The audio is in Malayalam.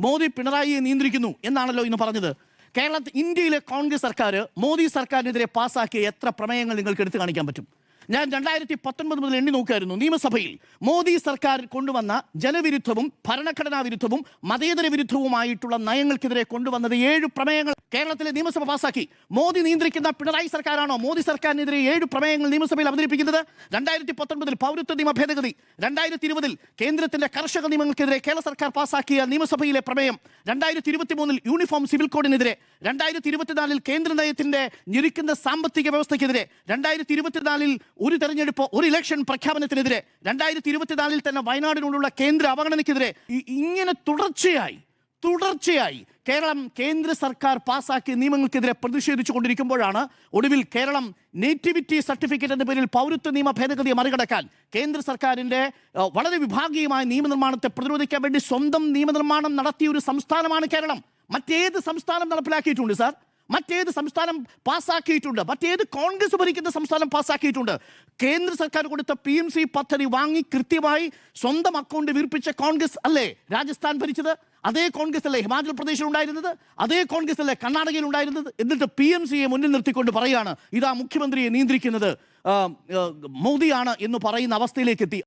മോദി പിണറായിയെ നിയന്ത്രിക്കുന്നു എന്നാണല്ലോ ഇന്ന് പറഞ്ഞത്. ഇന്ത്യയിലെ കോൺഗ്രസ് സർക്കാർ മോദി സർക്കാരിനെതിരെ പാസ്സാക്കിയ എത്ര പ്രമേയങ്ങൾ നിങ്ങൾക്ക് എടുത്തു കാണിക്കാൻ പറ്റും? ഞാൻ 2019 മുതൽ എണ്ണി നോക്കായിരുന്നു. നിയമസഭയിൽ മോദി സർക്കാർ കൊണ്ടുവന്ന ജനവിരുദ്ധവും ഭരണഘടനാ വിരുദ്ധവും മതേതര വിരുദ്ധവുമായിട്ടുള്ള നയങ്ങൾക്കെതിരെ കൊണ്ടുവന്നത് 7 പ്രമേയങ്ങൾ കേരളത്തിലെ നിയമസഭ പാസ്സാക്കി. മോദി നിയന്ത്രിക്കുന്ന പിണറായി സർക്കാരാണോ മോദി സർക്കാരിനെതിരെ 7 പ്രമേയങ്ങൾ നിയമസഭയിൽ അവതരിപ്പിക്കുന്നത്? 2019 പൗരത്വ നിയമ ഭേദഗതി, 2020 കേന്ദ്രത്തിന്റെ കർഷക നിയമങ്ങൾക്കെതിരെ കേരള സർക്കാർ പാസ്സാക്കിയ നിയമസഭയിലെ പ്രമേയം, 2023 യൂണിഫോം സിവിൽ കോഡിനെതിരെ, 2024 കേന്ദ്ര നയത്തിന്റെ ഞെരുക്കുന്ന സാമ്പത്തിക വ്യവസ്ഥയ്ക്കെതിരെ, 2024 ഒരു തെരഞ്ഞെടുപ്പ് ഒരു ഇലക്ഷൻ പ്രഖ്യാപനത്തിനെതിരെ, 2024 തന്നെ വയനാടിനോടുള്ള കേന്ദ്ര അവഗണനയ്ക്കെതിരെ, ഇങ്ങനെ തുടർച്ചയായി കേരളം കേന്ദ്ര സർക്കാർ പാസ്സാക്കിയ നിയമങ്ങൾക്കെതിരെ പ്രതിഷേധിച്ചു കൊണ്ടിരിക്കുമ്പോഴാണ് ഒടുവിൽ കേരളം നേറ്റിവിറ്റി സർട്ടിഫിക്കറ്റ് എന്ന പേരിൽ പൗരത്വ നിയമ ഭേദഗതിയെ മറികടക്കാൻ കേന്ദ്ര സർക്കാരിന്റെ വളരെ വിഭാഗീയമായ നിയമനിർമ്മാണത്തെ പ്രതിരോധിക്കാൻ വേണ്ടി സ്വന്തം നിയമനിർമ്മാണം നടത്തിയ ഒരു സംസ്ഥാനമാണ് കേരളം. മറ്റേത് സംസ്ഥാനം നടപ്പിലാക്കിയിട്ടുണ്ട് സാർ? മറ്റേത് സംസ്ഥാനം പാസ്സാക്കിയിട്ടുണ്ട്? മറ്റേത് കോൺഗ്രസ് ഭരിക്കുന്ന സംസ്ഥാനം പാസ്സാക്കിയിട്ടുണ്ട്? കേന്ദ്ര സർക്കാർ കൊടുത്ത PMC പദ്ധതി വാങ്ങി കൃത്യമായി സ്വന്തം അക്കൗണ്ട് വീർപ്പിച്ച കോൺഗ്രസ് അല്ലേ രാജസ്ഥാൻ ഭരിച്ചത്? അതേ കോൺഗ്രസ് അല്ലേ ഹിമാചൽ പ്രദേശിൽ ഉണ്ടായിരുന്നത്? അതേ കോൺഗ്രസ് അല്ലേ കർണാടകയിൽ ഉണ്ടായിരുന്നത്? എന്നിട്ട് PMCയെ മുന്നിൽ നിർത്തിക്കൊണ്ട് പറയുകയാണ് ഇതാ മുഖ്യമന്ത്രിയെ നിയന്ത്രിക്കുന്നത് മോദിയാണ് എന്ന് പറയുന്ന അവസ്ഥയിലേക്ക് എത്തി.